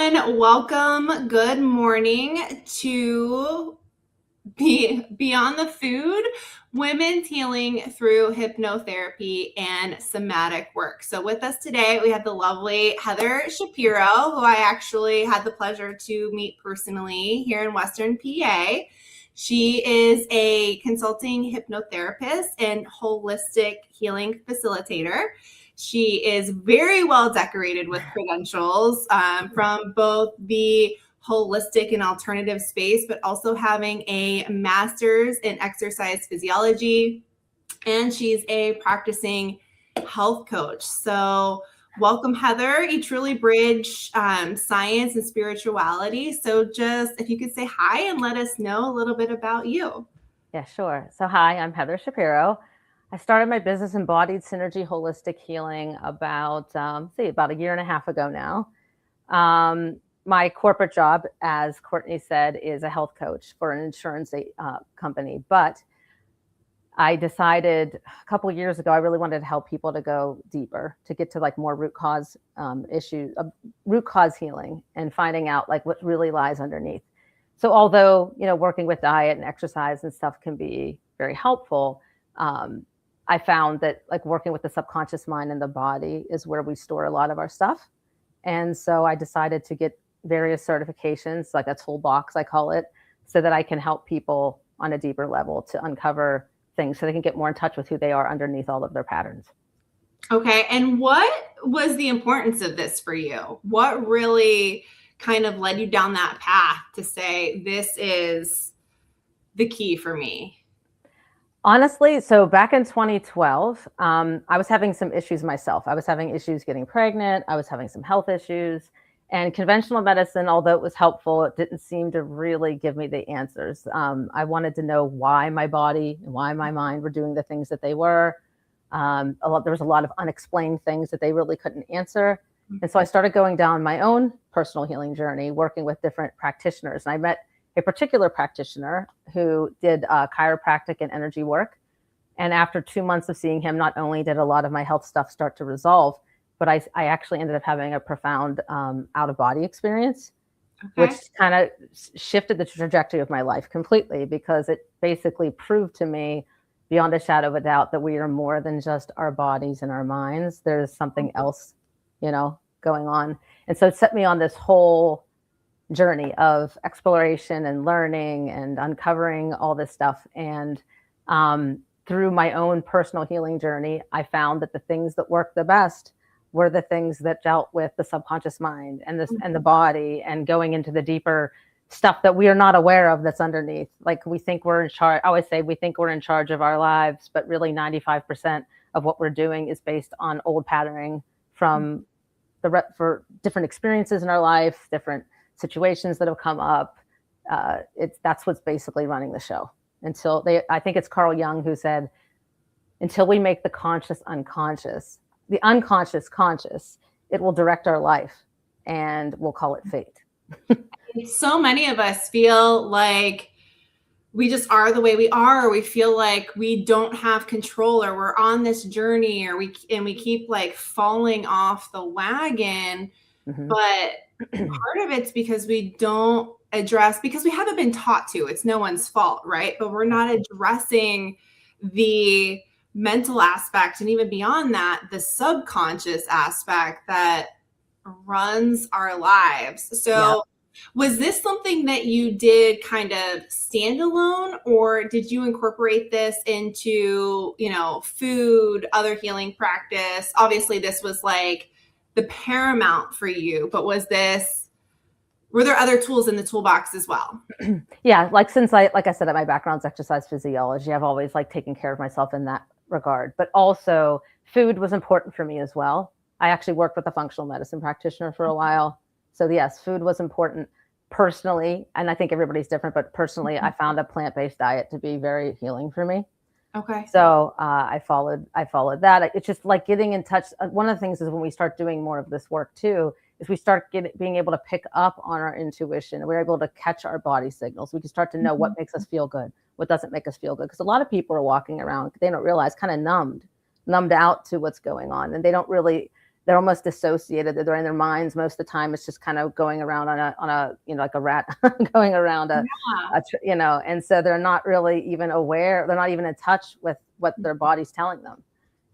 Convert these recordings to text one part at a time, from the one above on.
everyone. Welcome. Good morning to Beyond the Food, Women's Healing Through Hypnotherapy and Somatic Work. So with us today, we have the lovely Heather Schapiro, who I actually had the pleasure to meet personally here in Western PA. She is a consulting hypnotherapist and holistic healing facilitator. She is very well decorated with credentials from both the holistic and alternative space, but also having a master's in exercise physiology. And she's a practicing health coach. So welcome, Heather. You truly bridge science and spirituality. So just if you could say hi and let us know a little bit about you. Yeah, sure. So hi, I'm Heather Schapiro. I started my business Embodied Synergy Holistic Healing about a year and a half ago now. My corporate job, as Courtney said, is a health coach for an insurance company. But I decided a couple of years ago, I really wanted to help people to go deeper, to get to like more root cause issues, root cause healing, and finding out like what really lies underneath. So although, working with diet and exercise and stuff can be very helpful, I found that like working with the subconscious mind and the body is where we store a lot of our stuff. And so I decided to get various certifications, like a toolbox, I call it, so that I can help people on a deeper level to uncover things so they can get more in touch with who they are underneath all of their patterns. Okay. And what was the importance of this for you? What really kind of led you down that path to say, this is the key for me? Honestly, so back in 2012, I was having some issues myself. I was having issues getting pregnant. I was having some health issues. And conventional medicine, although it was helpful, it didn't seem to really give me the answers. I wanted to know why my body and why my mind were doing the things that they were. There was a lot of unexplained things that they really couldn't answer. And so I started going down my own personal healing journey, working with different practitioners. And I met a particular practitioner who did chiropractic and energy work. And after 2 months of seeing him, not only did a lot of my health stuff start to resolve, but I actually ended up having a profound out-of-body experience, which kind of shifted the trajectory of my life completely, because it basically proved to me beyond a shadow of a doubt that we are more than just our bodies and our minds. There's something else, going on. And so it set me on this whole journey of exploration and learning and uncovering all this stuff. And through my own personal healing journey, I found that the things that worked the best were the things that dealt with the subconscious mind and the body, and going into the deeper stuff that we are not aware of that's underneath. Like we think we're in charge. I always say we think we're in charge of our lives, but really 95% of what we're doing is based on old patterning from for different experiences in our life, different situations that have come up. That's what's basically running the show. I think it's Carl Jung who said, until we make the conscious unconscious, the unconscious conscious, it will direct our life, and we'll call it fate. So many of us feel like we just are the way we are, or we feel like we don't have control, or we're on this journey, or we keep like falling off the wagon. Mm-hmm. But part of it's because we don't address, because we haven't been taught to. It's no one's fault, right? But we're not addressing the mental aspect, and even beyond that, the subconscious aspect that runs our lives. So was this something that you did kind of standalone, or did you incorporate this into, food, other healing practice? Obviously this was like the paramount for you, but were there other tools in the toolbox as well? Yeah, like I said, my background's exercise physiology, I've always like taken care of myself in that regard, but also food was important for me as well. I actually worked with a functional medicine practitioner for a while. So yes, food was important personally. And I think everybody's different, but personally, I found a plant-based diet to be very healing for me. Okay. So I followed that. It's just like getting in touch. One of the things is when we start doing more of this work too, is we start being able to pick up on our intuition. We're able to catch our body signals. We can start to know what makes us feel good, what doesn't make us feel good. Because a lot of people are walking around, they don't realize, kind of numbed out to what's going on. And they don't really they're almost dissociated. They're in their minds most of the time. It's just kind of going around on a like a rat going around and so they're not really even aware. They're not even in touch with what their body's telling them.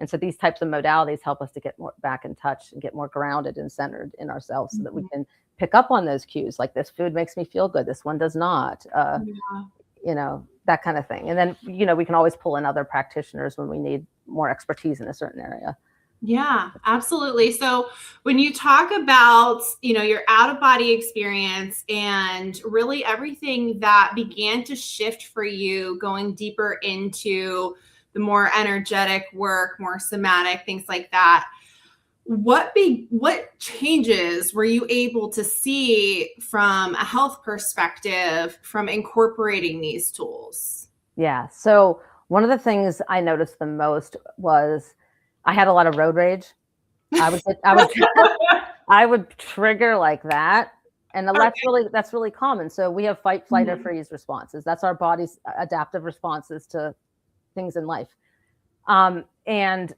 And so these types of modalities help us to get more back in touch and get more grounded and centered in ourselves so that we can pick up on those cues. Like, this food makes me feel good, this one does not, that kind of thing. And then, we can always pull in other practitioners when we need more expertise in a certain area. Yeah, absolutely. So when you talk about, your out of body experience and really everything that began to shift for you, going deeper into the more energetic work, more somatic, things like that, what changes were you able to see from a health perspective from incorporating these tools? Yeah. So one of the things I noticed the most was I had a lot of road rage. I would trigger like that. And that's really common. So we have fight, flight, or freeze responses. That's our body's adaptive responses to things in life. And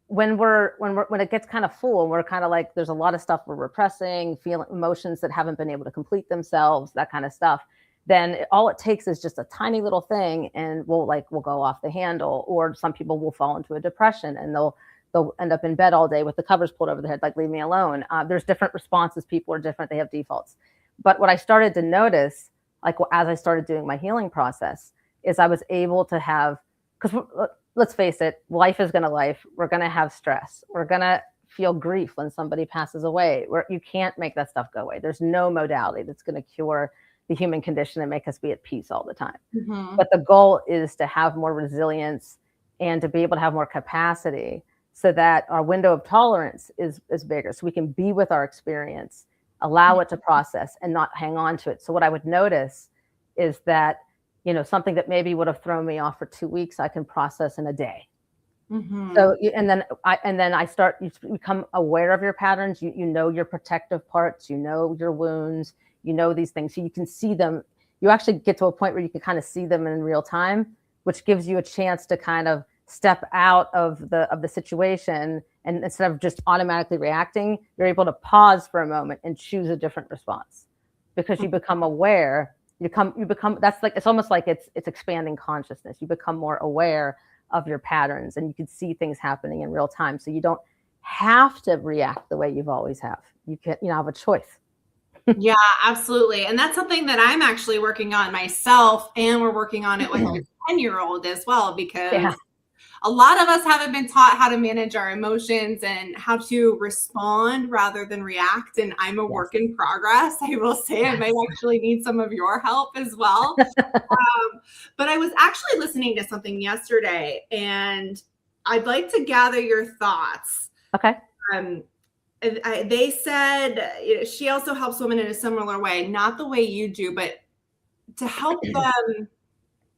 when it gets kind of full, and we're kind of like, there's a lot of stuff we're repressing, feeling emotions that haven't been able to complete themselves, that kind of stuff, then all it takes is just a tiny little thing, and we'll go off the handle. Or some people will fall into a depression, and they'll end up in bed all day with the covers pulled over their head, like, leave me alone. There's different responses. People are different. They have defaults. But what I started to notice, as I started doing my healing process, is I was able to have, because let's face it, life is going to life. We're going to have stress. We're going to feel grief when somebody passes away. You can't make that stuff go away. There's no modality that's going to cure the human condition and make us be at peace all the time. But the goal is to have more resilience and to be able to have more capacity, so that our window of tolerance is bigger, so we can be with our experience, allow it to process, and not hang on to it. So what I would notice is that, something that maybe would have thrown me off for 2 weeks, I can process in a day. So, and then you become aware of your patterns. You know your protective parts, your wounds, these things. So you can see them. You actually get to a point where you can kind of see them in real time, which gives you a chance to kind of step out of the situation, and instead of just automatically reacting, you're able to pause for a moment and choose a different response, because you become aware. You become that's like, it's almost like it's expanding consciousness. You become more aware of your patterns, and you can see things happening in real time. So you don't have to react the way you've always have. You can have a choice. Yeah, absolutely. And that's something that I'm actually working on myself, and we're working on it with your 10-year-old as well, because a lot of us haven't been taught how to manage our emotions and how to respond rather than react. And I'm a work in progress. I will say I might actually need some of your help as well. But I was actually listening to something yesterday, and I'd like to gather your thoughts. Okay. They said she also helps women in a similar way, not the way you do, but to help them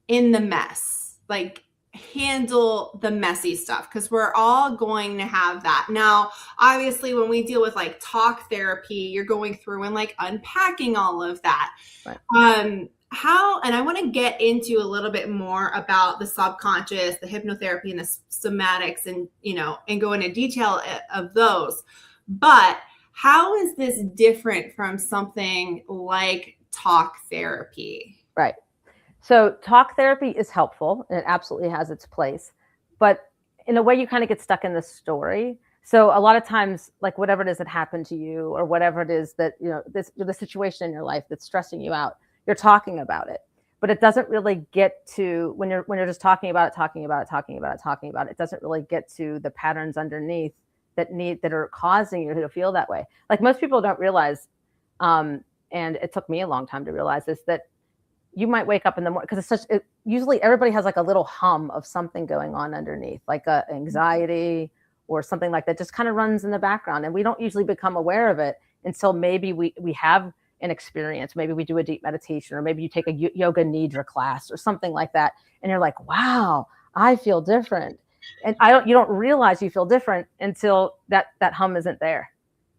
in the mess, like handle the messy stuff, because we're all going to have that. Now, obviously, when we deal with like talk therapy, you're going through and like unpacking all of that. Right. And I want to get into a little bit more about the subconscious, the hypnotherapy, and the somatics, and and go into detail of those. But how is this different from something like talk therapy? Right. So talk therapy is helpful, and it absolutely has its place, but in a way you kind of get stuck in the story. So a lot of times, like, whatever it is that happened to you, or whatever it is that, the situation in your life that's stressing you out, you're talking about it, but it doesn't really get to, when you're just talking about it, it doesn't really get to the patterns underneath that are causing you to feel that way. Like, most people don't realize, and it took me a long time to realize this, that you might wake up in the morning, because usually everybody has like a little hum of something going on underneath, like anxiety or something like that, just kind of runs in the background. And we don't usually become aware of it until maybe we have an experience. Maybe we do a deep meditation, or maybe you take a yoga nidra class or something like that, and you're like, wow, I feel different. And you don't realize you feel different until that hum isn't there.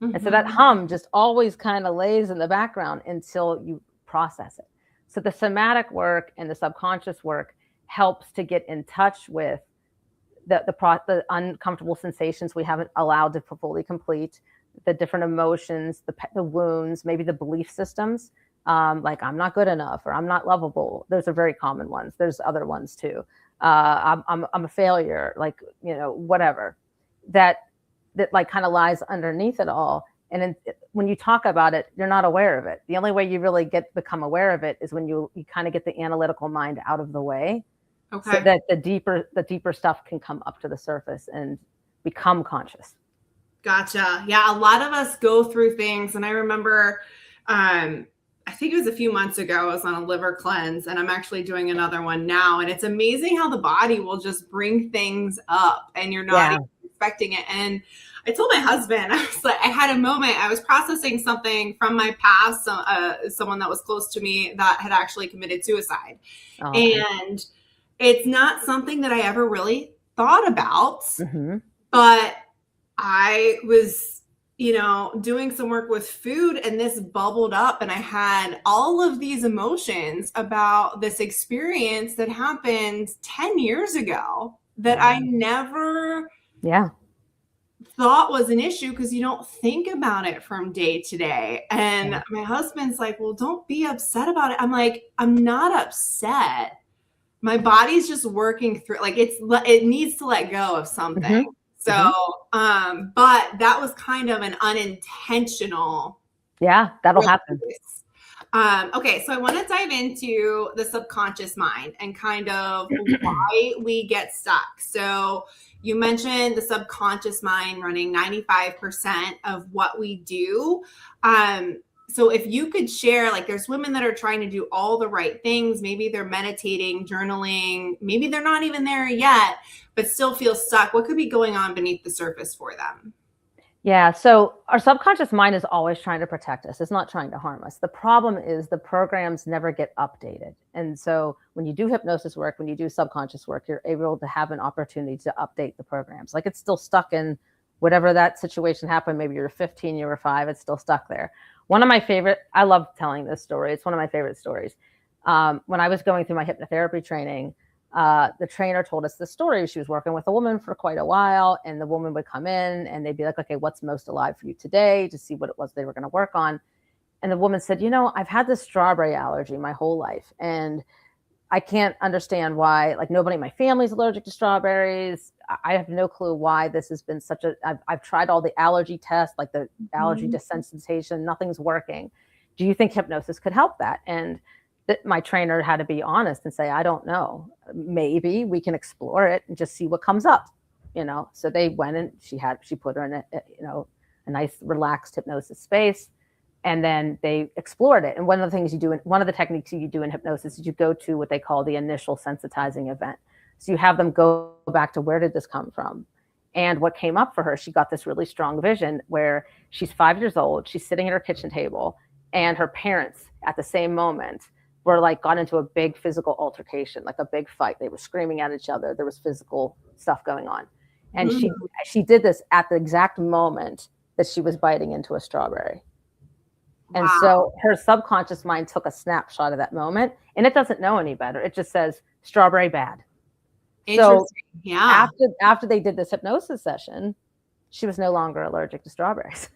And so that hum just always kind of lays in the background until you process it. So the somatic work and the subconscious work helps to get in touch with the uncomfortable sensations we haven't allowed to fully complete, the different emotions, the wounds, maybe the belief systems, like I'm not good enough or I'm not lovable. Those are very common ones. There's other ones too. I'm a failure, like, whatever that like kind of lies underneath it all. And then when you talk about it, you're not aware of it. The only way you really become aware of it is when you kind of get the analytical mind out of the way, Okay. so that the deeper stuff can come up to the surface and become conscious. Gotcha. Yeah, a lot of us go through things, and I remember, I think it was a few months ago, I was on a liver cleanse, and I'm actually doing another one now. And it's amazing how the body will just bring things up, and you're not even expecting it. And I told my husband, I was like, I had a moment, I was processing something from my past, someone that was close to me that had actually committed suicide. Okay. And it's not something that I ever really thought about, Mm-hmm. but I was, doing some work with food, and this bubbled up, and I had all of these emotions about this experience that happened 10 years ago that I never thought was an issue, because you don't think about it from day to day. And my husband's like, well, don't be upset about it. I'm like, I'm not upset. My body's just working through, like, it needs to let go of something. Mm-hmm. So, but that was kind of an unintentional. Yeah, that'll happen. Okay, so I want to dive into the subconscious mind and kind of why we get stuck. So you mentioned the subconscious mind running 95% of what we do. So if you could share, like, there's women that are trying to do all the right things. Maybe they're meditating, journaling, maybe they're not even there yet, but still feel stuck. What could be going on beneath the surface for them? Yeah, so our subconscious mind is always trying to protect us. It's not trying to harm us. The problem is the programs never get updated. And so when you do hypnosis work, when you do subconscious work, you're able to have an opportunity to update the programs. Like, it's still stuck in whatever that situation happened. Maybe you're 15, you were 5, it's still stuck there. One of my favorite, I love telling this story. It's one of my favorite stories. When I was going through my hypnotherapy training, the trainer told us the story. She was working with a woman for quite a while, and the woman would come in and they'd be like, okay, what's most alive for you today, to see what it was they were going to work on. And the woman said, I've had this strawberry allergy my whole life, and I can't understand why, like, nobody in my family's allergic to strawberries. I have no clue why this has been I've tried all the allergy tests, like the allergy desensitization, nothing's working. Do you think hypnosis could help that? And my trainer had to be honest and say, I don't know. Maybe we can explore it and just see what comes up, So they went, and she put her in a nice relaxed hypnosis space. And then they explored it. And one of the techniques you do in hypnosis is you go to what they call the initial sensitizing event. So you have them go back to, where did this come from? And what came up for her, she got this really strong vision where she's 5 years old, she's sitting at her kitchen table, and her parents at the same moment were like, got into a big physical altercation, like a big fight. They were screaming at each other. There was physical stuff going on. And she did this at the exact moment that she was biting into a strawberry. And so her subconscious mind took a snapshot of that moment, and it doesn't know any better. It just says strawberry bad. So after they did this hypnosis session, she was no longer allergic to strawberries.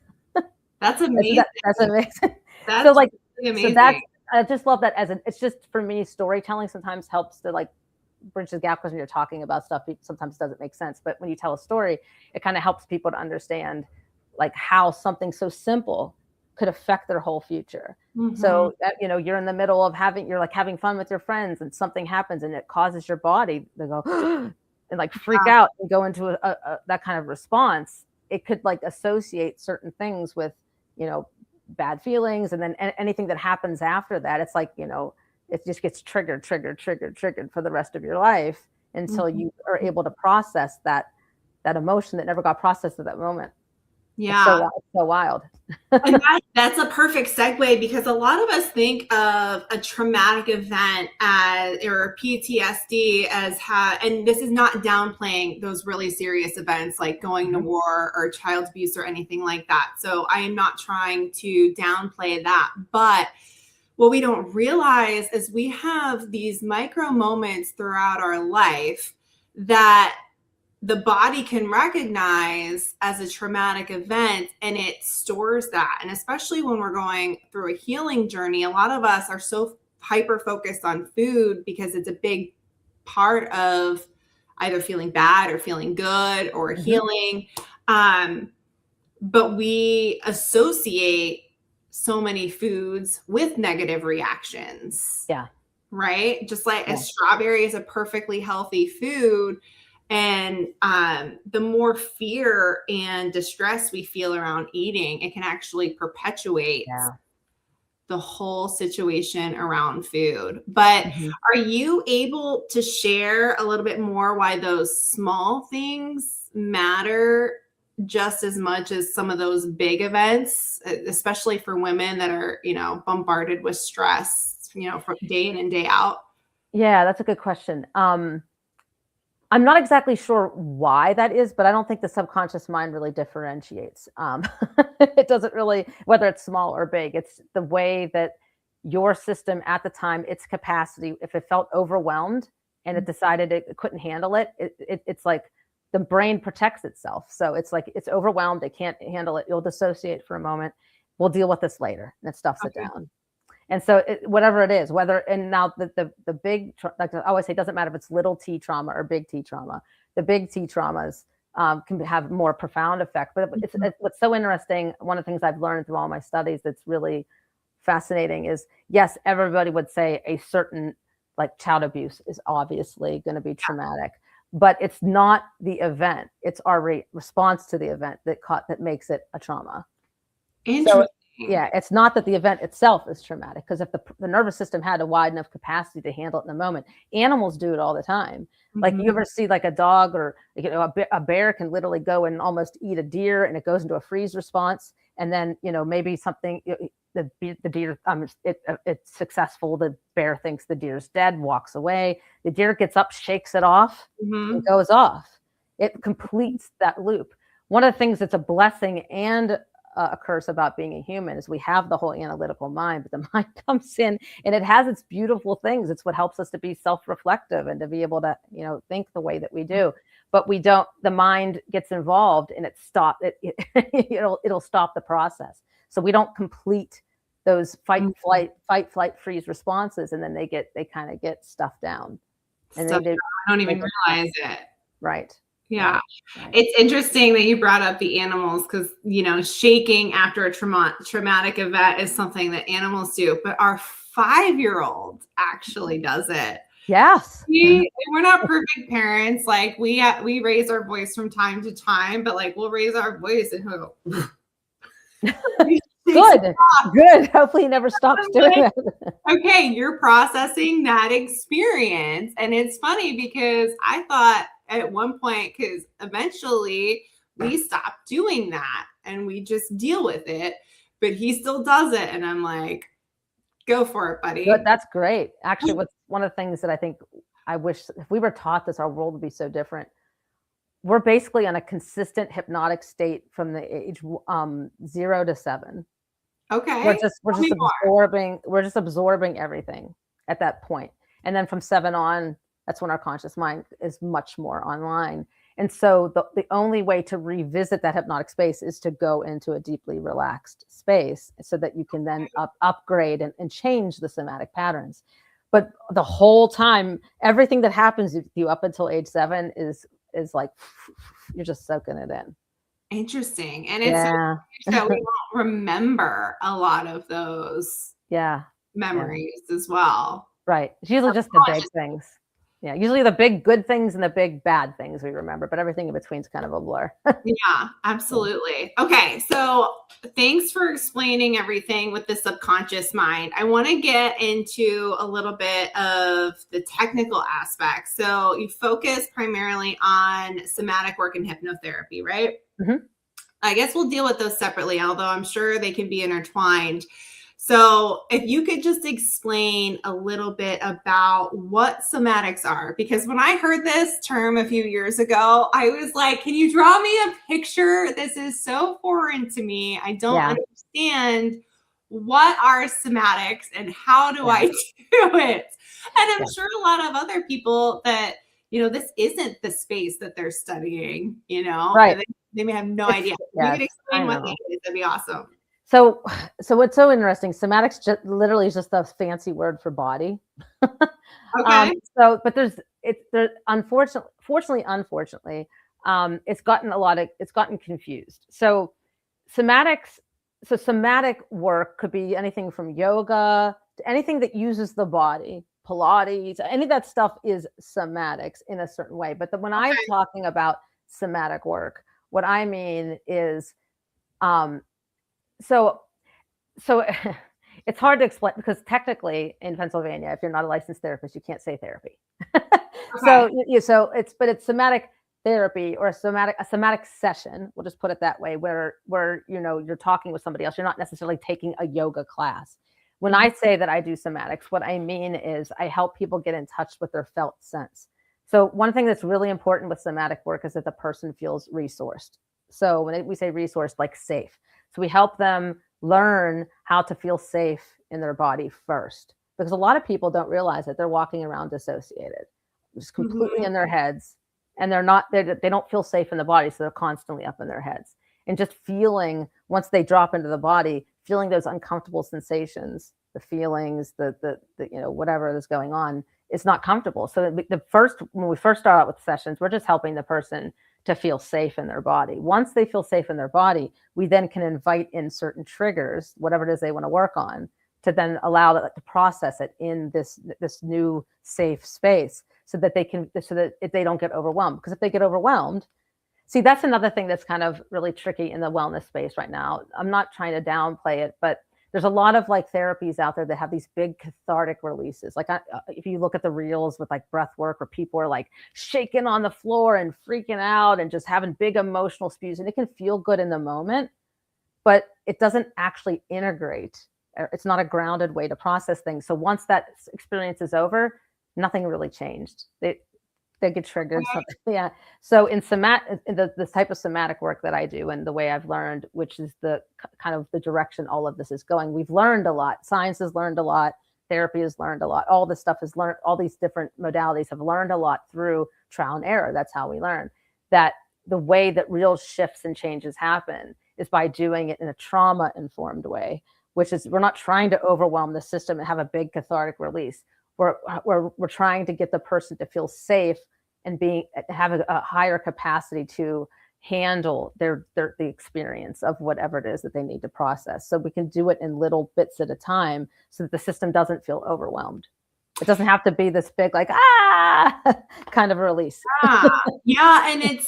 That's amazing. That's amazing. That's really amazing. So I just love that it's just, for me, storytelling sometimes helps to, like, bridge the gap, because when you're talking about stuff, it sometimes doesn't make sense. But when you tell a story, it kind of helps people to understand, like, how something so simple could affect their whole future. So that, you're in the middle of having fun with your friends, and something happens and it causes your body to go and like freak out and go into that kind of response. It could, like, associate certain things with, bad feelings. And then anything that happens after that, it's like, it just gets triggered for the rest of your life, until you are able to process that emotion that never got processed at that moment. Yeah. It's so wild. And that's a perfect segue, because a lot of us think of a traumatic event or PTSD and this is not downplaying those really serious events like going to war or child abuse or anything like that. So I am not trying to downplay that. But what we don't realize is we have these micro moments throughout our life that the body can recognize as a traumatic event, and it stores that. And especially when we're going through a healing journey, a lot of us are so hyper focused on food because it's a big part of either feeling bad or feeling good or healing. But we associate so many foods with negative reactions. Yeah. Right? Just like a strawberry is a perfectly healthy food. And the more fear and distress we feel around eating, it can actually perpetuate the whole situation around food. But are you able to share a little bit more why those small things matter just as much as some of those big events, especially for women that are, bombarded with stress, from day in and day out? Yeah, that's a good question. I'm not exactly sure why that is, but I don't think the subconscious mind really differentiates. It doesn't really, whether it's small or big, it's the way that your system at the time, its capacity, if it felt overwhelmed and it decided it couldn't handle it, it's like the brain protects itself. So it's like it's overwhelmed, it can't handle it, you'll dissociate for a moment, we'll deal with this later, and it stuffs it down. And so whatever it is, and now the big, like I always say, it doesn't matter if it's little t trauma or big T trauma. The big T traumas can have more profound effect. But what's so interesting, one of the things I've learned through all my studies that's really fascinating is, yes, everybody would say a certain, like, child abuse is obviously going to be traumatic, but it's not the event. It's our response to the event that makes it a trauma. Interesting. Yeah, it's not that the event itself is traumatic, because if the nervous system had a wide enough capacity to handle it in the moment, animals do it all the time. Like, you ever see like a dog or a bear can literally go and almost eat a deer, and it goes into a freeze response, and then maybe something the deer it's successful. The bear thinks the deer's dead, walks away. The deer gets up, shakes it off, and goes off. It completes that loop. One of the things that's a blessing and a curse about being a human is we have the whole analytical mind, but the mind comes in and it has its beautiful things. It's what helps us to be self-reflective and to be able to, think the way that we do. But we don't, the mind gets involved and it'll stop the process. So we don't complete those fight, flight, freeze responses. And then they kind of get stuffed down. And I don't even realize it. Right. Yeah. Right. It's interesting that you brought up the animals, because, shaking after a traumatic event is something that animals do, but our 5-year-old actually does it. Yes. We're not perfect parents. Like, we raise our voice from time to time, but like, we'll raise our voice and he'll go, Good. Hopefully he never stops doing it. Okay, you're processing that experience. And it's funny because I thought at one point, because eventually we stopped doing that and we just deal with it, but he still does it. And I'm like, go for it, buddy. But that's great. Actually, what's one of the things that I think I wish if we were taught this, our world would be so different. We're basically on a consistent hypnotic state from the age 0 to 7. Okay. We're just absorbing everything at that point. And then from 7 on, that's when our conscious mind is much more online. And so the only way to revisit that hypnotic space is to go into a deeply relaxed space so that you can then upgrade and change the somatic patterns. But the whole time, everything that happens with you up until age 7 is like, you're just soaking it in. Interesting. And it's that we won't remember a lot of those memories as well. Right. It's usually just the big things. Yeah, usually the big good things and the big bad things we remember, but everything in between is kind of a blur. Yeah, absolutely. Okay, so thanks for explaining everything with the subconscious mind. I want to get into a little bit of the technical aspects. So you focus primarily on somatic work and hypnotherapy, right? I guess we'll deal with those separately, although I'm sure they can be intertwined. So if you could just explain a little bit about what somatics are, because when I heard this term a few years ago, I was like, can you draw me a picture? This is so foreign to me. I don't understand what are somatics and how do I do it? And I'm sure a lot of other people that, this isn't the space that they're studying, Right. they may have no idea. If you Yes, could I explain what know. that is, that'd be awesome. So what's so interesting, somatics just literally is just a fancy word for body. Okay. But unfortunately, it's gotten confused. So somatic work could be anything from yoga to anything that uses the body, Pilates, any of that stuff is somatics in a certain way. But when I'm talking about somatic work, what I mean is, so it's hard to explain because technically in Pennsylvania, if you're not a licensed therapist, you can't say therapy. Okay. So it's somatic therapy or a somatic session. We'll just put it that way, where you're talking with somebody else. You're not necessarily taking a yoga class. When I say that I do somatics, what I mean is I help people get in touch with their felt sense. So one thing that's really important with somatic work is that the person feels resourced. So when we say resourced, like safe. So we help them learn how to feel safe in their body first, because a lot of people don't realize that they're walking around dissociated, just completely in their heads, and they don't feel safe in the body, so they're constantly up in their heads. And just feeling, once they drop into the body, feeling those uncomfortable sensations, the feelings, the whatever is going on, it's not comfortable. So when we first start out with sessions, we're just helping the person to feel safe in their body. Once they feel safe in their body, we then can invite in certain triggers, whatever it is they want to work on, to then allow that to process it in this new safe space, so that if they don't get overwhelmed. Because if they get overwhelmed, see, that's another thing that's kind of really tricky in the wellness space right now. I'm not trying to downplay it, but there's a lot of like therapies out there that have these big cathartic releases. Like if you look at the reels with like breath work, where people are like shaking on the floor and freaking out and just having big emotional spews, and it can feel good in the moment, but it doesn't actually integrate. It's not a grounded way to process things. So once that experience is over, nothing really changed. They get triggered. Yeah. So in the type of somatic work that I do, and the way I've learned, which is the kind of the direction all of this is going, we've learned a lot. Science has learned a lot. Therapy has learned a lot. All this stuff has learned. All these different modalities have learned a lot through trial and error. That's how we learn. That the way that real shifts and changes happen is by doing it in a trauma-informed way, which is, we're not trying to overwhelm the system and have a big cathartic release. We're trying to get the person to feel safe and have a higher capacity to handle the experience of whatever it is that they need to process. So we can do it in little bits at a time, so that the system doesn't feel overwhelmed. It doesn't have to be this big, like, kind of release. Yeah. And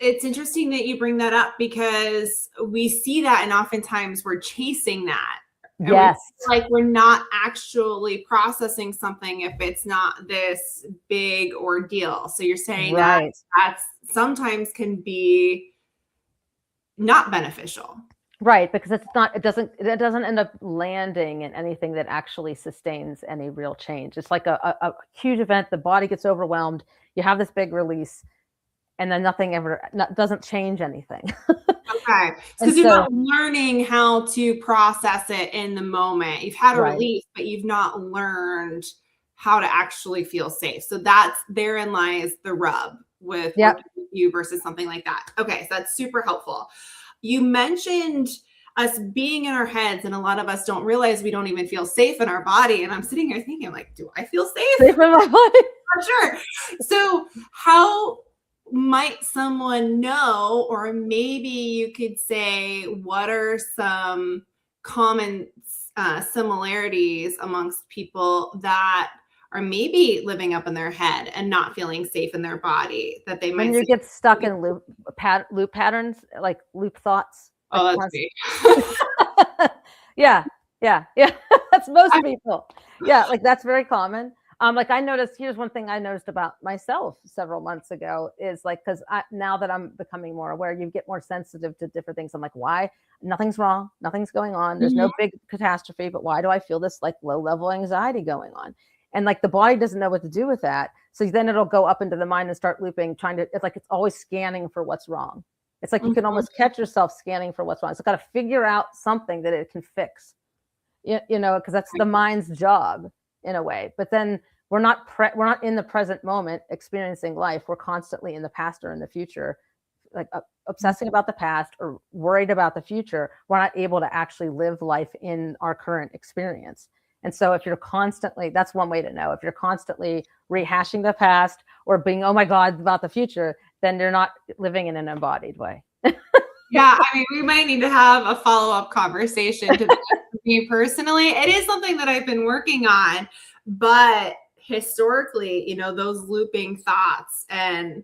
it's interesting that you bring that up, because we see that, and oftentimes we're chasing that. Yes. Like we're not actually processing something if it's not this big ordeal. So you're saying that that's sometimes can be not beneficial. Right, because it doesn't end up landing in anything that actually sustains any real change. It's like a huge event, the body gets overwhelmed, you have this big release, and then doesn't change anything. Okay. Because you're not learning how to process it in the moment. You've had a release, but you've not learned how to actually feel safe. So therein lies the rub with working with you versus something like that. Okay. So that's super helpful. You mentioned us being in our heads, and a lot of us don't realize we don't even feel safe in our body. And I'm sitting here thinking, like, do I feel safe in my body? For sure. So how might someone know, or maybe you could say, what are some common similarities amongst people that are maybe living up in their head and not feeling safe in their body, that they might when you get stuck in loop patterns, like loop thoughts? Oh, that's me. Yeah. That's most people. Yeah, like that's very common. Like here's one thing I noticed about myself several months ago is like, because now that I'm becoming more aware, you get more sensitive to different things. I'm like, why? Nothing's wrong. Nothing's going on. There's no big catastrophe, but why do I feel this like low level anxiety going on? And like the body doesn't know what to do with that. So then it'll go up into the mind and start looping, it's always scanning for what's wrong. It's like you can almost catch yourself scanning for what's wrong. It's got to figure out something that it can fix, because that's the mind's job in a way. But then we're not in the present moment experiencing life. We're constantly in the past or in the future, like obsessing about the past or worried about the future. We're not able to actually live life in our current experience. And so if you're constantly, that's one way to know, if you're constantly rehashing the past or being, oh my God, about the future, then you're not living in an embodied way. Yeah, I mean, we might need to have a follow-up conversation to me personally. It is something that I've been working on, but historically, those looping thoughts and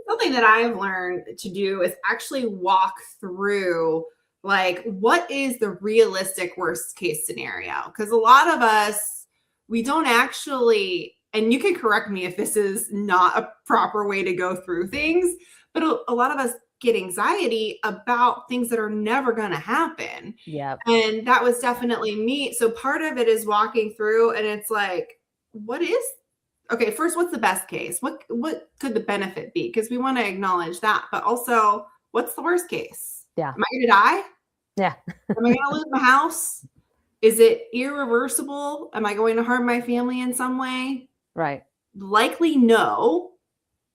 something that I've learned to do is actually walk through like what is the realistic worst case scenario? Because a lot of us, we don't actually, and you can correct me if this is not a proper way to go through things, but a lot of us get anxiety about things that are never going to happen. Yeah. And that was definitely me. So part of it is walking through and it's like, okay, first, what's the best case? What could the benefit be? Because we want to acknowledge that, but also what's the worst case? Yeah. Am I going to die? Yeah. Am I going to lose my house? Is it irreversible? Am I going to harm my family in some way? Right. Likely no.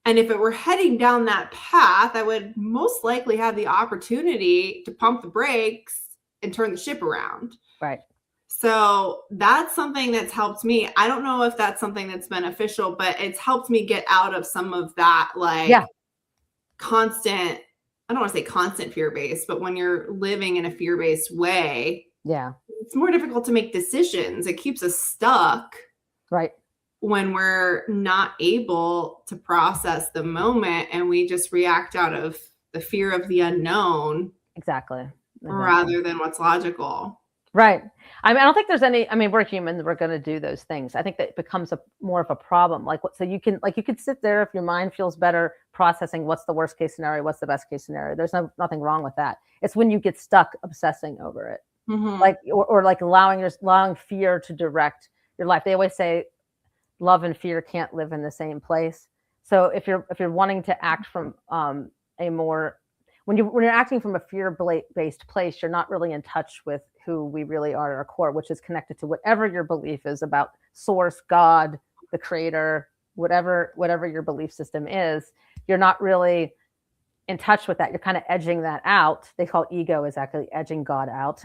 And if it were heading down that path, I would most likely have the opportunity to pump the brakes and turn the ship around. Right. So that's something that's helped me. I don't know if that's something that's beneficial, but it's helped me get out of some of that constant, I don't want to say constant fear-based, but when you're living in a fear-based way, it's more difficult to make decisions. It keeps us stuck. Right. When we're not able to process the moment and we just react out of the fear of the unknown. Exactly. Rather than what's logical. Right. I mean, I don't think there's any, I mean, we're human, we're going to do those things. I think that it becomes more of a problem. So you can sit there if your mind feels better processing what's the worst case scenario, what's the best case scenario. There's nothing wrong with that. It's when you get stuck obsessing over it. Or like allowing fear to direct your life. They always say love and fear can't live in the same place. So if you're wanting to act from when you're acting from a fear-based place, you're not really in touch with who we really are at our core, which is connected to whatever your belief is about source, God, the creator, whatever your belief system is. You're not really in touch with that. You're kind of edging that out. They call ego is actually edging God out.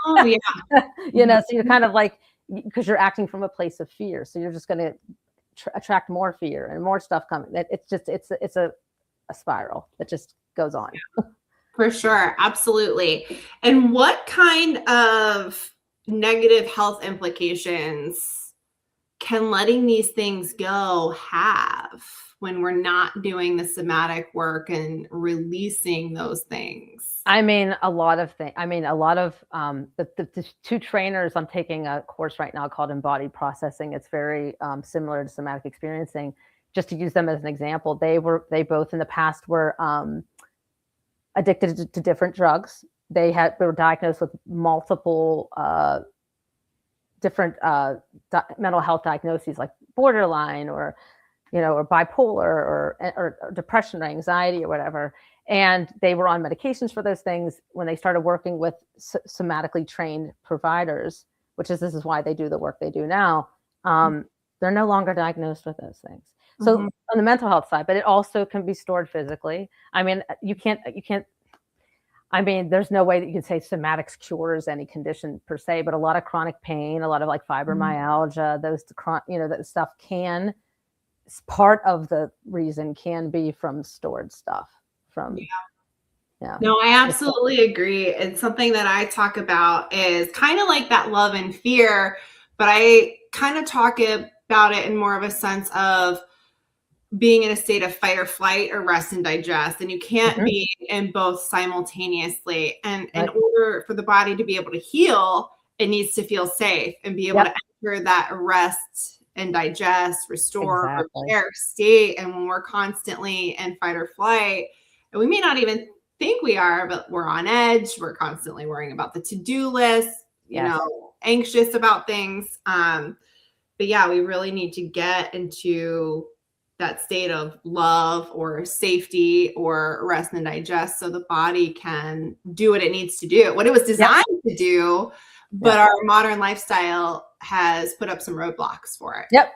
Oh yeah. So you're kind of like, because you're acting from a place of fear. So you're just going to attract more fear and more stuff coming. It's a spiral that just goes on. For sure. Absolutely. And what kind of negative health implications can letting these things go have when we're not doing the somatic work and releasing those things? I mean, a lot of things. I mean, a lot of the two trainers, I'm taking a course right now called Embodied Processing. It's very similar to somatic experiencing. Just to use them as an example, they both in the past were addicted to different drugs. They were diagnosed with multiple different mental health diagnoses, like borderline or bipolar or depression or anxiety or whatever. And they were on medications for those things. When they started working with somatically trained providers, this is why they do the work they do now, they're no longer diagnosed with those things. So on the mental health side, but it also can be stored physically. I mean, you can't, I mean, there's no way that you can say somatics cures any condition per se, but a lot of chronic pain, a lot of like fibromyalgia, that stuff part of the reason can be from stored stuff. No, I absolutely agree. It's something that I talk about is kind of like that love and fear, but I kind of talk about it in more of a sense of being in a state of fight or flight or rest and digest. And you can't be in both simultaneously. And in order for the body to be able to heal, it needs to feel safe and be able to enter that rest and digest, restore, repair state. And when we're constantly in fight or flight, and we may not even think we are, but we're on edge. We're constantly worrying about the to-do list, anxious about things. But yeah, we really need to get into that state of love or safety or rest and digest so the body can do what it needs to do, what it was designed to do. But our modern lifestyle has put up some roadblocks for it. Yep.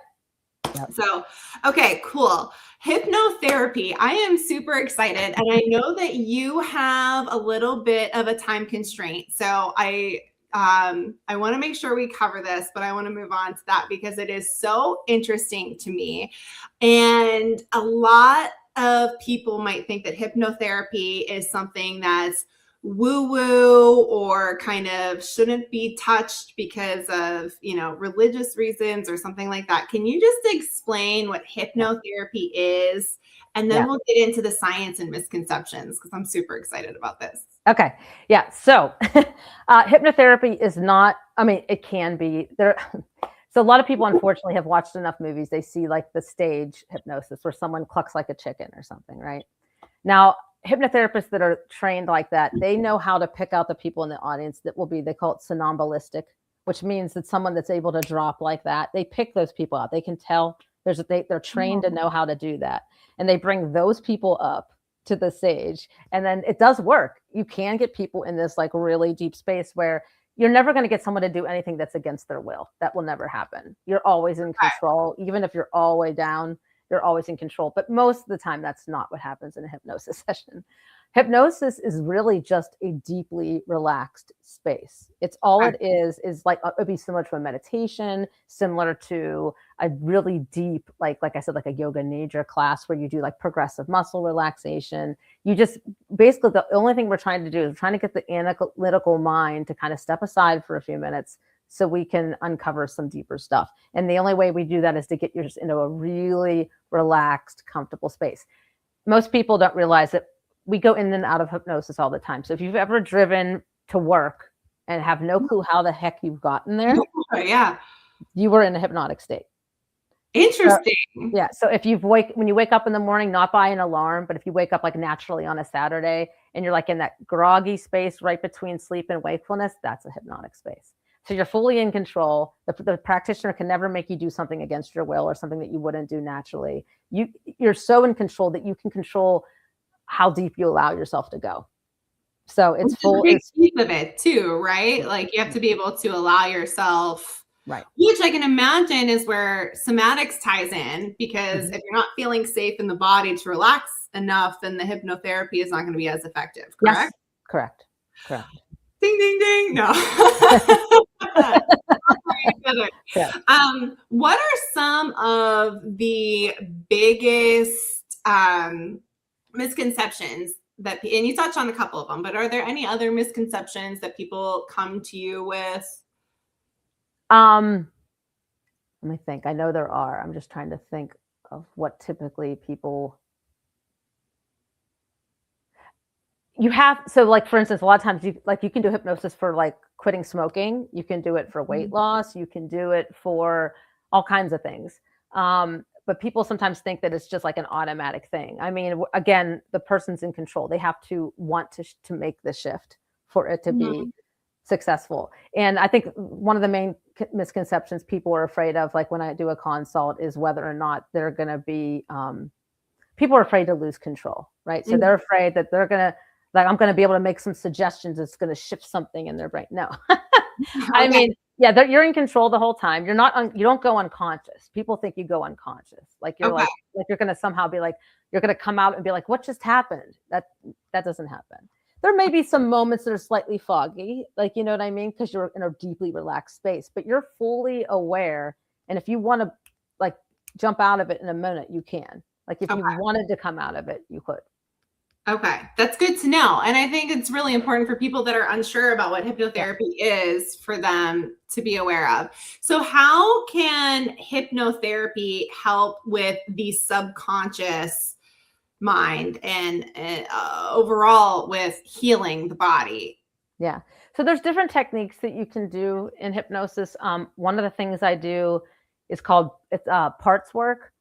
So, okay, cool. Hypnotherapy. I am super excited. And I know that you have a little bit of a time constraint. So I want to make sure we cover this, but I want to move on to that because it is so interesting to me. And a lot of people might think that hypnotherapy is something that's woo-woo or kind of shouldn't be touched because of, religious reasons or something like that. Can you just explain what hypnotherapy is? And then we'll get into the science and misconceptions because I'm super excited about this. Okay. Yeah. So hypnotherapy is not, it can be there. So a lot of people, unfortunately, have watched enough movies. They see like the stage hypnosis where someone clucks like a chicken or something, right? Now, hypnotherapists that are trained like that, they know how to pick out the people in the audience that will be, they call it somnambulistic, which means that someone that's able to drop like that, they pick those people out. They can tell they're trained to know how to do that. And they bring those people up to the stage. And then it does work. You can get people in this like really deep space where you're never going to get someone to do anything that's against their will. That will never happen. You're always in control. Even if you're all the way down, you're always in control. But most of the time, that's not what happens in a hypnosis session. Hypnosis is really just a deeply relaxed space. It's all it is like, it'd be similar to a meditation, similar to a really deep, like I said, like a yoga nidra class where you do like progressive muscle relaxation. You just, basically the only thing we're trying to do is we're trying to get the analytical mind to kind of step aside for a few minutes so we can uncover some deeper stuff. And the only way we do that is to get you just into a really relaxed, comfortable space. Most people don't realize that we go in and out of hypnosis all the time. So if you've ever driven to work and have no clue how the heck you've gotten there, you were in a hypnotic state. Interesting. So if when you wake up in the morning, not by an alarm, but if you wake up like naturally on a Saturday and you're like in that groggy space right between sleep and wakefulness, that's a hypnotic space. So you're fully in control. The practitioner can never make you do something against your will or something that you wouldn't do naturally. You're so in control that you can control how deep you allow yourself to go. So it's full. It's deep of it too, right? Like you have to be able to allow yourself, right? Which I can imagine is where somatics ties in, because if you're not feeling safe in the body to relax enough, then the hypnotherapy is not going to be as effective. Correct? Yes. Correct. Ding, ding, ding. No. What are some of the biggest misconceptions that, and you touched on a couple of them, but are there any other misconceptions that people come to you with? Let me think. I know there are. I'm just trying to think of what typically people you have. So like, for instance, a lot of times you can do hypnosis for like quitting smoking. You can do it for weight loss. You can do it for all kinds of things. But people sometimes think that it's just like an automatic thing. I mean, again, the person's in control. They have to want to make the shift for it to be successful. And I think one of the main misconceptions people are afraid of, like when I do a consult, is whether or not they're going to be, people are afraid to lose control, right? So they're afraid that they're going to, like, I'm going to be able to make some suggestions that's going to shift something in their brain. No. I mean, you're in control the whole time. You're not, you don't go unconscious. People think you go unconscious. Like you're like you're going to somehow be like, you're going to come out and be like, what just happened? That doesn't happen. There may be some moments that are slightly foggy, like, you know what I mean? Because you're in a deeply relaxed space, but you're fully aware. And if you want to like jump out of it in a minute, you can. Like if you wanted to come out of it, you could. Okay, that's good to know. And I think it's really important for people that are unsure about what hypnotherapy is for them to be aware of. So how can hypnotherapy help with the subconscious mind and overall with healing the body? Yeah. So there's different techniques that you can do in hypnosis. One of the things I do is called parts work.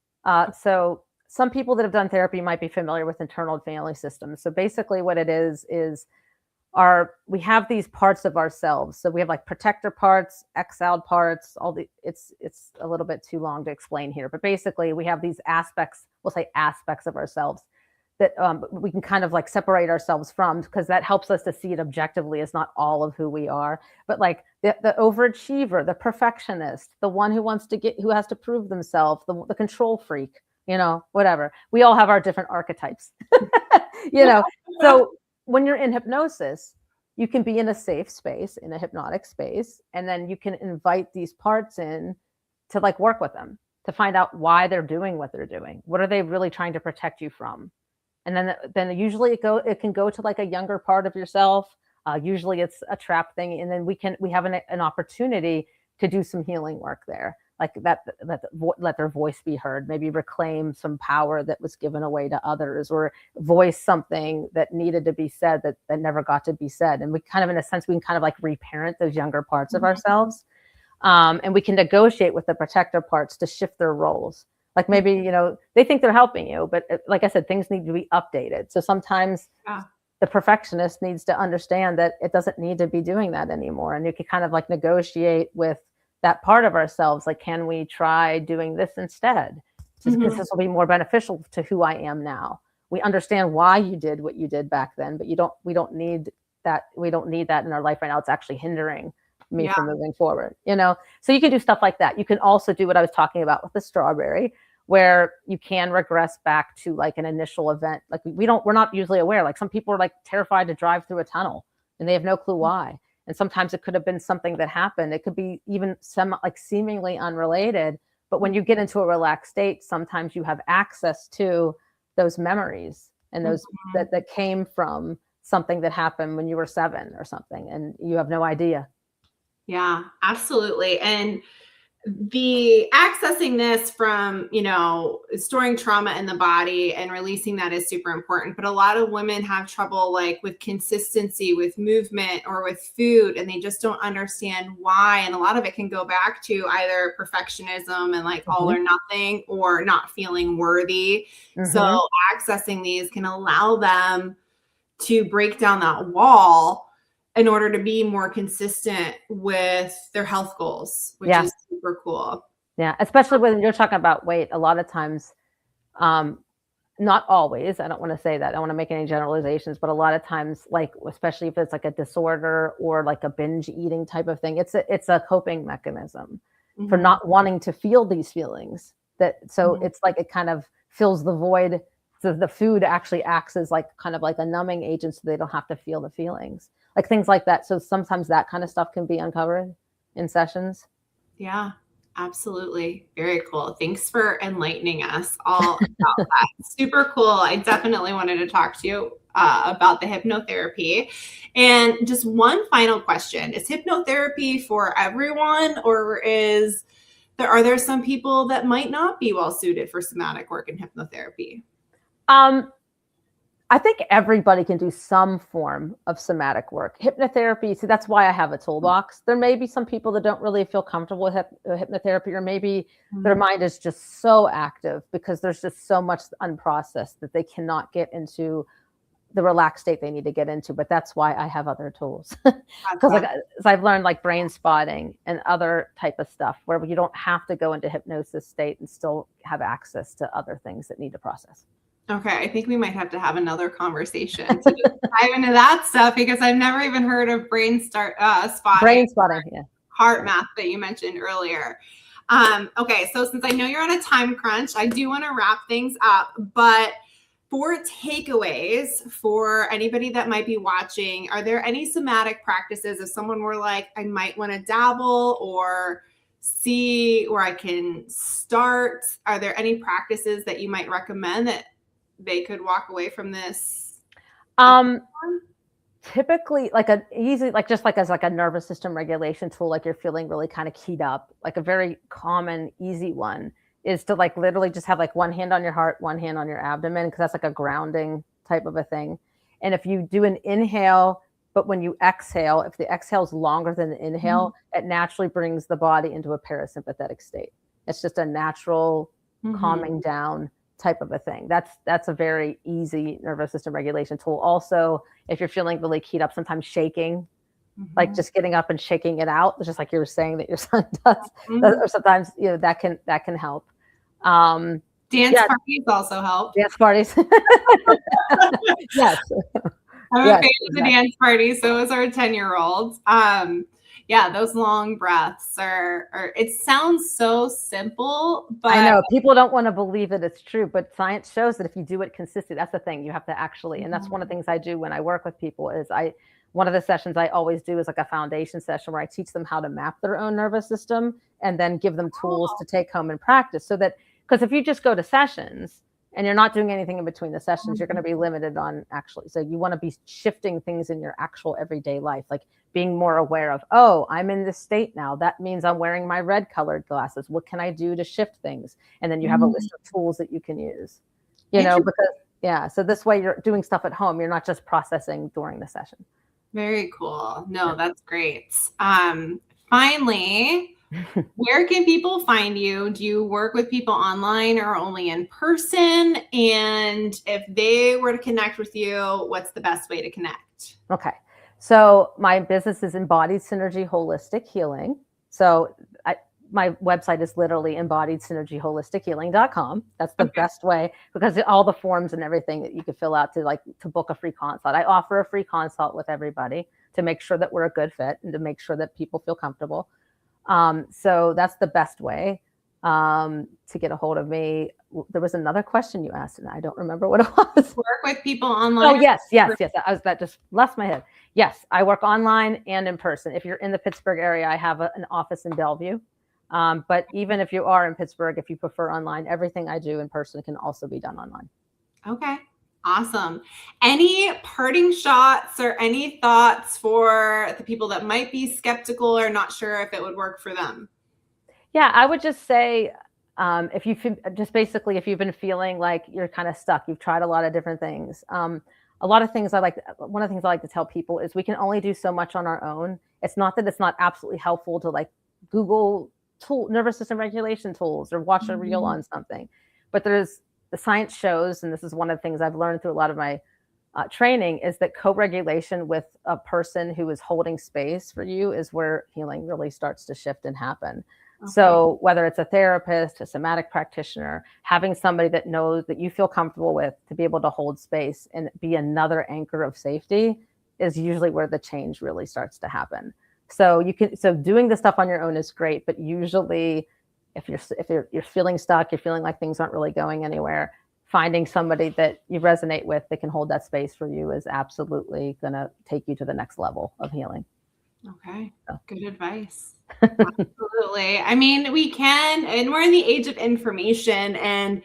So some people that have done therapy might be familiar with internal family systems. So basically what it is we have these parts of ourselves. So we have like protector parts, exiled parts, it's a little bit too long to explain here, but basically we have these aspects, we'll say aspects of ourselves that we can kind of like separate ourselves from, because that helps us to see it objectively as not all of who we are, but like the overachiever, the perfectionist, the one who who has to prove themselves, the control freak, whatever. We all have our different archetypes, So when you're in hypnosis, you can be in a safe space, in a hypnotic space, and then you can invite these parts in to like work with them, to find out why they're doing what they're doing. What are they really trying to protect you from? And then usually it can go to like a younger part of yourself. Usually it's a trap thing, and then we have an opportunity to do some healing work there, like let their voice be heard, maybe reclaim some power that was given away to others, or voice something that needed to be said that never got to be said. And we kind of, in a sense, we can kind of like reparent those younger parts of ourselves, and we can negotiate with the protector parts to shift their roles. Like maybe, they think they're helping you, but like I said, things need to be updated. So sometimes the perfectionist needs to understand that it doesn't need to be doing that anymore. And you can kind of like negotiate with that part of ourselves. Like, can we try doing this instead? Because this will be more beneficial to who I am now. We understand why you did what you did back then, but we don't need that. We don't need that in our life right now. It's actually hindering me from moving forward, So you can do stuff like that. You can also do what I was talking about with the strawberry, where you can regress back to like an initial event. Like we're not usually aware. Like some people are like terrified to drive through a tunnel and they have no clue why. And sometimes it could have been something that happened. It could be even like seemingly unrelated. But when you get into a relaxed state, sometimes you have access to those memories and those that came from something that happened when you were 7 or something, and you have no idea. Yeah, absolutely. And the accessing this from, storing trauma in the body and releasing that is super important. But a lot of women have trouble like with consistency, with movement, or with food, and they just don't understand why. And a lot of it can go back to either perfectionism and like all or nothing, or not feeling worthy. So accessing these can allow them to break down that wall in order to be more consistent with their health goals, which is super cool. Yeah, especially when you're talking about weight. A lot of times, not always, I don't want to say that, I don't want to make any generalizations, but a lot of times, like especially if it's like a disorder or like a binge eating type of thing, it's a coping mechanism for not wanting to feel these feelings. It's like it kind of fills the void. So the food actually acts as like kind of like a numbing agent, so they don't have to feel the feelings, like things like that. So sometimes that kind of stuff can be uncovered in sessions. Yeah, absolutely. Very cool. Thanks for enlightening us all about that. Super cool. I definitely wanted to talk to you about the hypnotherapy. And just one final question. Is hypnotherapy for everyone, or are there some people that might not be well suited for somatic work in hypnotherapy? I think everybody can do some form of somatic work. Hypnotherapy, see, that's why I have a toolbox. There may be some people that don't really feel comfortable with hypnotherapy, or maybe their mind is just so active because there's just so much unprocessed that they cannot get into the relaxed state they need to get into. But that's why I have other tools. Because I've learned like brain spotting and other type of stuff where you don't have to go into hypnosis state and still have access to other things that need to process. Okay, I think we might have to have another conversation to dive into that stuff, because I've never even heard of brain spotting. Brain spotting, yeah. Heart math that you mentioned earlier. Okay, so since I know you're on a time crunch, I do want to wrap things up, but for takeaways for anybody that might be watching, are there any somatic practices if someone were like, I might want to dabble or see where I can start? Are there any practices that you might recommend that they could walk away from this? Typically like just like as like a nervous system regulation tool, like you're feeling really kind of keyed up, like a very common, easy one is to like literally just have like one hand on your heart, one hand on your abdomen, because that's like a grounding type of a thing. And if you do an inhale, but when you exhale, if the exhale is longer than the inhale, it naturally brings the body into a parasympathetic state. It's just a natural calming down type of a thing. That's a very easy nervous system regulation tool. Also, if you're feeling really keyed up, sometimes shaking, like just getting up and shaking it out, just like you were saying that your son does, or sometimes that can help. Dance parties also help. Dance parties. Yes. I'm a Yes, fan of the exactly. dance party. So is our 10-year-old. Yeah, those long breaths are, it sounds so simple, but I know people don't want to believe that it's true, but science shows that if you do it consistently, that's the thing. You have to actually, and that's one of the things I do when I work with people is one of the sessions I always do is like a foundation session where I teach them how to map their own nervous system and then give them tools to take home and practice so that, because if you just go to sessions and you're not doing anything in between the sessions, you're going to be limited on actually. So you want to be shifting things in your actual everyday life, like being more aware of, oh, I'm in this state now. That means I'm wearing my red colored glasses. What can I do to shift things? And then you have a list of tools that you can use, because so this way you're doing stuff at home. You're not just processing during the session. Very cool. No, that's great. Finally, where can people find you? Do you work with people online or only in person? And if they were to connect with you, what's the best way to connect? Okay. So my business is Embodied Synergy Holistic Healing. So my website is literally embodiedsynergyholistic.healing.com. That's the best way, because all the forms and everything that you can fill out to book a free consult. I offer a free consult with everybody to make sure that we're a good fit and to make sure that people feel comfortable. So that's the best way to get a hold of me. There was another question you asked, and I don't remember what it was. Work with people online? Oh, yes. That just left my head. Yes, I work online and in person. If you're in the Pittsburgh area, I have an office in Bellevue. But even if you are in Pittsburgh, if you prefer online, everything I do in person can also be done online. Okay. Awesome. Any parting shots or any thoughts for the people that might be skeptical or not sure if it would work for them? Yeah, I would just say, if you've been feeling like you're kind of stuck, you've tried a lot of different things. One of the things I like to tell people is we can only do so much on our own. It's not that it's not absolutely helpful to like Google nervous system regulation tools or watch a reel on something, but the science shows, and this is one of the things I've learned through a lot of my training, is that co-regulation with a person who is holding space for you is where healing really starts to shift and happen. Okay. So whether it's a therapist, a somatic practitioner, having somebody that knows that you feel comfortable with to be able to hold space and be another anchor of safety is usually where the change really starts to happen. So doing the stuff on your own is great, but usually if you're feeling stuck, you're feeling like things aren't really going anywhere, finding somebody that you resonate with that can hold that space for you is absolutely going to take you to the next level of healing. Okay. Good advice. Absolutely. I mean, we can, and we're in the age of information, and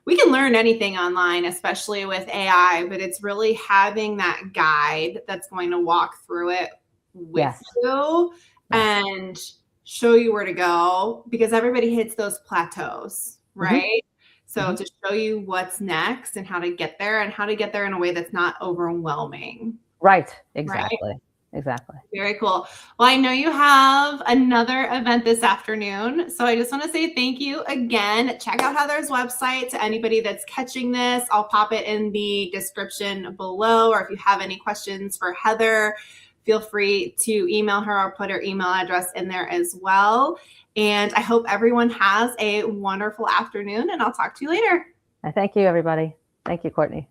we can learn anything online, especially with AI, but it's really having that guide that's going to walk through it with you and show you where to go, because everybody hits those plateaus, right? So to show you what's next and how to get there in a way that's not overwhelming. Right. Exactly. Right? Exactly. Very cool. Well, I know you have another event this afternoon, so I just want to say thank you again. Check out Heather's website to anybody that's catching this. I'll pop it in the description below, or if you have any questions for Heather, feel free to email her. I'll put her email address in there as well. And I hope everyone has a wonderful afternoon, and I'll talk to you later. Thank you, everybody. Thank you, Courtney.